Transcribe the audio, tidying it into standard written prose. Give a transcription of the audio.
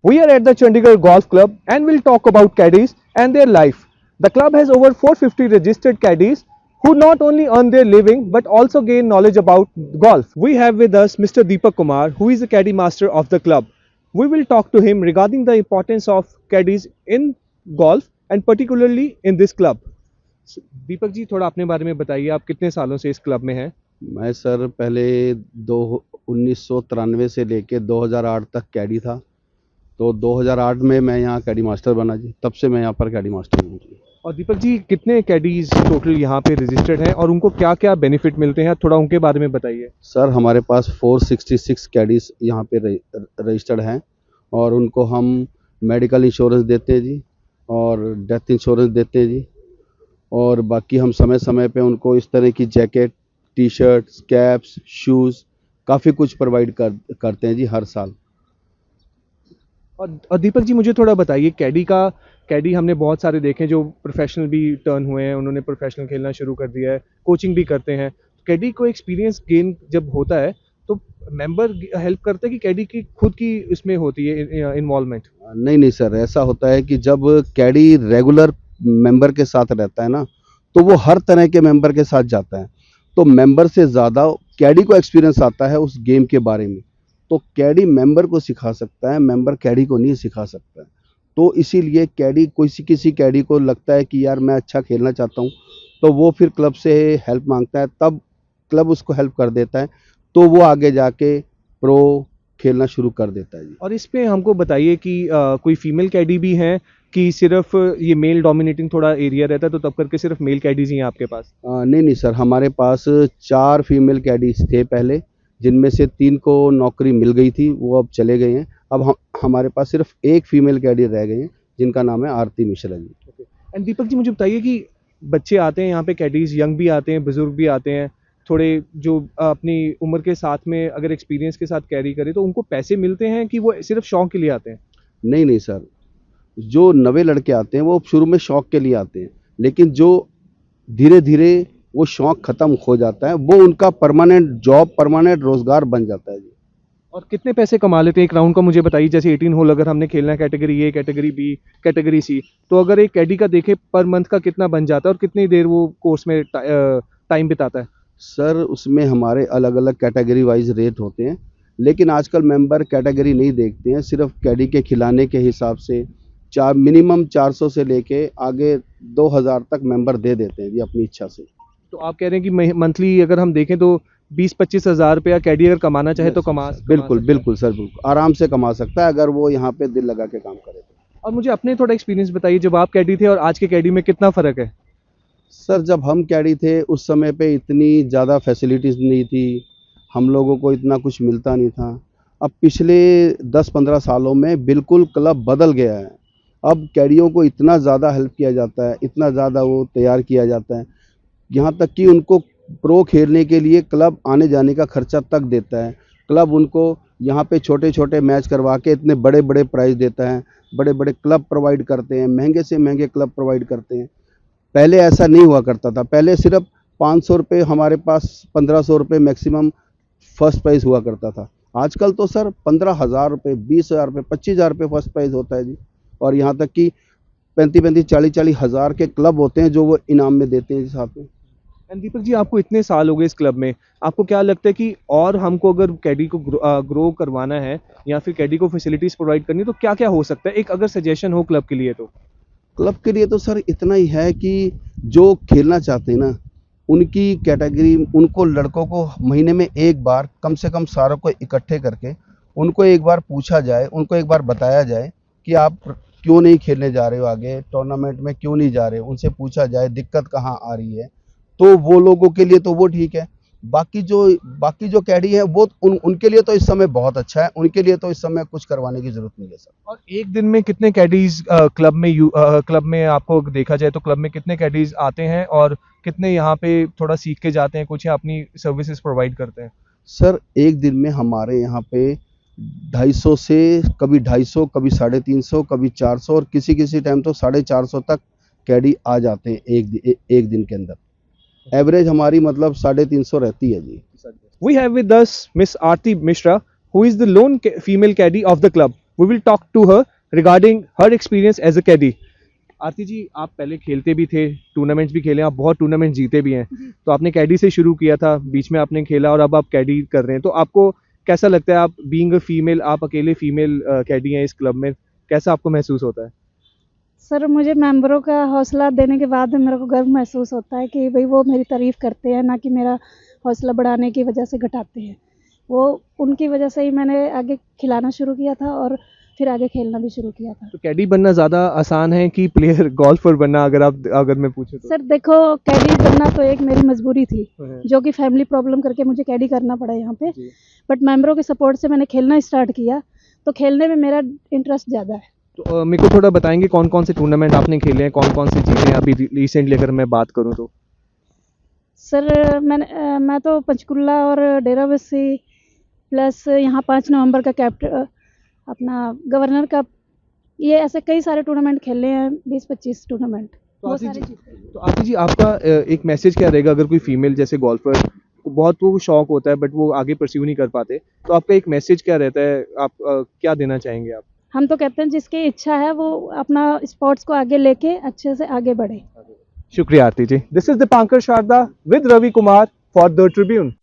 We are at the Chandigarh Golf Club and we'll talk about caddies and their life. The club has over 450 registered caddies who not only earn their living but also gain knowledge about golf. We have with us Mr. Deepak Kumar, who is the caddy master of the club. We will talk to him regarding the importance of caddies in golf and particularly in this club. Deepak ji, थोड़ा अपने बारे में बताइए, आप कितने सालों से इस क्लब में हैं? मैं सर पहले दो 1993 से लेके 2008 तक कैडी था। तो 2008 में मैं यहाँ कैडी मास्टर बना जी, तब से मैं यहाँ पर कैडी मास्टर हूँ जी। और दीपक जी, कितने कैडीज टोटल यहाँ पे रजिस्टर्ड हैं और उनको क्या क्या बेनिफिट मिलते हैं, थोड़ा उनके बारे में बताइए। सर हमारे पास 466 कैडीज यहाँ पे रजिस्टर्ड हैं और उनको हम मेडिकल इंश्योरेंस देते हैं जी और डेथ इंश्योरेंस देते हैं जी। और बाकी हम समय समय पे उनको इस तरह की jacket, T shirt, caps, shoes काफ़ी कुछ प्रोवाइड करते हैं जी हर साल। और दीपक जी, मुझे थोड़ा बताइए, कैडी हमने बहुत सारे देखे जो प्रोफेशनल भी टर्न हुए हैं, उन्होंने प्रोफेशनल खेलना शुरू कर दिया है, कोचिंग भी करते हैं। कैडी को एक्सपीरियंस गेन जब होता है तो मेंबर हेल्प करते हैं कि कैडी की खुद की इसमें होती है इन्वॉल्वमेंट? नहीं नहीं सर, ऐसा होता है कि जब कैडी रेगुलर मेंबर के साथ रहता है ना, तो वो हर तरह के मेंबर के साथ जाता है। तो मेंबर से ज़्यादा कैडी को एक्सपीरियंस आता है उस गेम के बारे में। तो कैडी मेंबर को सिखा सकता है, मेंबर कैडी को नहीं सिखा सकता है। तो इसीलिए कैडी किसी कैडी को लगता है कि यार मैं अच्छा खेलना चाहता हूँ, तो वो फिर क्लब से हेल्प मांगता है, तब क्लब उसको हेल्प कर देता है, तो वो आगे जाके प्रो खेलना शुरू कर देता है जी। और इस पे हमको बताइए कि कोई फीमेल कैडी भी हैं कि सिर्फ ये मेल डोमिनेटिंग थोड़ा एरिया रहता है तो तब करके सिर्फ मेल कैडीज ही हैं आपके पास? नहीं नहीं सर, हमारे पास 4 फीमेल कैडीज थे पहले, जिनमें से 3 को नौकरी मिल गई थी, वो अब चले गए हैं। अब हमारे पास सिर्फ एक फीमेल कैडी रह गई हैं, जिनका नाम है आरती मिश्रा जी। एंड दीपक जी, मुझे बताइए कि बच्चे आते हैं यहाँ पे कैडीज, यंग भी आते हैं, बुजुर्ग भी आते हैं, थोड़े जो अपनी उम्र के साथ में अगर एक्सपीरियंस के साथ कैरी करे तो उनको पैसे मिलते हैं कि वो सिर्फ शौक के लिए आते हैं? नहीं नहीं सर, जो नवे लड़के आते हैं वो शुरू में शौक के लिए आते हैं, लेकिन जो धीरे धीरे वो शौक खत्म हो जाता है, वो उनका परमानेंट जॉब, परमानेंट रोजगार बन जाता है जी। और कितने पैसे कमा लेते हैं एक राउंड का, मुझे बताइए। जैसे 18 होल अगर हमने खेलना है, category A, category B, category C, तो अगर एक कैडी का देखे पर मंथ का कितना बन जाता है और कितनी देर वो कोर्स में टाइम बिताता है? सर उसमें हमारे अलग अलग कैटेगरी वाइज रेट होते हैं, लेकिन आजकल मेंबर कैटेगरी नहीं देखते हैं, सिर्फ कैडी के खिलाने के हिसाब से मिनिमम 400 से लेके आगे 2000 तक मेंबर दे देते हैं जी अपनी इच्छा से। तो आप कह रहे हैं कि मंथली अगर हम देखें तो 20-25 हज़ार रुपया कैडी अगर कमाना चाहे तो कमा बिल्कुल सकता है। बिल्कुल सर, बिल्कुल आराम से कमा सकता है अगर वो यहाँ पे दिल लगा के काम करे तो। और मुझे अपने थोड़ा एक्सपीरियंस बताइए, जब आप कैडी थे और आज के कैडी में कितना फ़र्क है? सर जब हम कैडी थे उस समय पे इतनी ज़्यादा फैसिलिटीज़ नहीं थी, हम लोगों को इतना कुछ मिलता नहीं था। अब पिछले 10-15 सालों में बिल्कुल क्लब बदल गया है। अब कैडियों को इतना ज़्यादा हेल्प किया जाता है, इतना ज़्यादा वो तैयार किया जाता है, यहाँ तक कि उनको प्रो खेलने के लिए क्लब आने जाने का खर्चा तक देता है। क्लब उनको यहाँ पे छोटे छोटे मैच करवा के इतने बड़े बड़े प्राइज़ देता है, बड़े बड़े क्लब प्रोवाइड करते हैं, महंगे से महंगे क्लब प्रोवाइड करते हैं। पहले ऐसा नहीं हुआ करता था, पहले सिर्फ 500 रुपये, हमारे पास 1500 रुपये मैक्सिमम फर्स्ट प्राइज़ हुआ करता था। आजकल तो सर 15,000 रुपये, 20,000 रुपये, 25,000 रुपये फर्स्ट प्राइज़ होता है जी। और यहाँ तक कि 35-35, 40-40 हज़ार के क्लब होते हैं जो वो इनाम में देते हैं साथ में। एंड दीपक जी, आपको इतने साल हो गए इस क्लब में, आपको क्या लगता है कि और हमको अगर कैडी को ग्रो करवाना है या फिर कैडी को फैसिलिटीज़ प्रोवाइड करनी है तो क्या क्या हो सकता है, एक अगर सजेशन हो क्लब के लिए तो? क्लब के लिए तो सर इतना ही है कि जो खेलना चाहते हैं ना, उनकी कैटेगरी, उनको लड़कों को महीने में एक बार कम से कम सारों को इकट्ठे करके उनको एक बार पूछा जाए, उनको एक बार बताया जाए कि आप क्यों नहीं खेलने जा रहे हो, आगे टूर्नामेंट में क्यों नहीं जा रहे हो, उनसे पूछा जाए दिक्कत कहाँ आ रही है, तो वो लोगों के लिए तो वो ठीक है। बाकी जो कैडी है वो उनके लिए तो इस समय बहुत अच्छा है, उनके लिए तो इस समय कुछ करवाने की ज़रूरत नहीं है सर। और एक दिन में कितने कैडीज क्लब में आपको देखा जाए तो क्लब में कितने कैडीज आते हैं और कितने यहाँ पे थोड़ा सीख के जाते हैं कुछ या अपनी सर्विसेज प्रोवाइड करते हैं? सर एक दिन में हमारे यहाँ पे 250 से कभी 250, कभी 350, कभी 400 और किसी किसी टाइम तो 450 तक कैडी आ जाते हैं एक दिन के अंदर। एवरेज हमारी मतलब 350 रहती है जी। We have with us Miss Aarti Mishra, who is the lone female caddy of the club. We will talk to her regarding her experience as a caddy. आरती जी, आप पहले खेलते भी थे, टूर्नामेंट्स भी खेले, आप बहुत टूर्नामेंट जीते भी हैं, तो आपने कैडी से शुरू किया था, बीच में आपने खेला और अब आप कैडी कर रहे हैं, तो आपको कैसा लगता है? आप बीइंग अ फीमेल, आप अकेले फीमेल कैडी हैं इस क्लब में, कैसा आपको महसूस होता है? सर मुझे मेंबरों का हौसला देने के बाद मेरे को गर्व महसूस होता है कि भाई वो मेरी तारीफ़ करते हैं, ना कि मेरा हौसला बढ़ाने की वजह से घटाते हैं। वो उनकी वजह से ही मैंने आगे खिलाना शुरू किया था और फिर आगे खेलना भी शुरू किया था। तो कैडी बनना ज़्यादा आसान है कि प्लेयर गोल्फर बनना, अगर मैं पूछूं तो? सर देखो, कैडी बनना तो एक मेरी मजबूरी थी, हाँ। जो कि फैमिली प्रॉब्लम करके मुझे कैडी करना पड़ा यहाँ पे। जी। बट मेंबरों के सपोर्ट से मैंने खेलना स्टार्ट किया, तो खेलने में मेरा इंटरेस्ट ज़्यादा है। तो मेरे को थोड़ा बताएंगे कौन कौन से टूर्नामेंट आपने खेले हैं, कौन कौन से जीते हैं अभी रिसेंटली, अगर मैं बात करूं तो? सर मैं तो पंचकुला और डेराबस्सी प्लस यहाँ 5 नवंबर का कैप्टन अपना गवर्नर कप, ये ऐसे कई सारे टूर्नामेंट खेले हैं, 20-25 टूर्नामेंट। तो वो आरती सारे जी, जीते। तो आरती जी, आपका एक मैसेज क्या रहेगा अगर कोई फीमेल जैसे गोल्फर को बहुत वो शौक होता है बट वो आगे परस्यू नहीं कर पाते, तो आपका एक मैसेज क्या रहता है? आप क्या देना चाहेंगे आप? हम तो कहते हैं जिसकी इच्छा है वो अपना स्पोर्ट्स को आगे लेके अच्छे से आगे बढ़े। शुक्रिया Aarti ji. This is Dipankar Sharda with Ravi Kumar for the Tribune.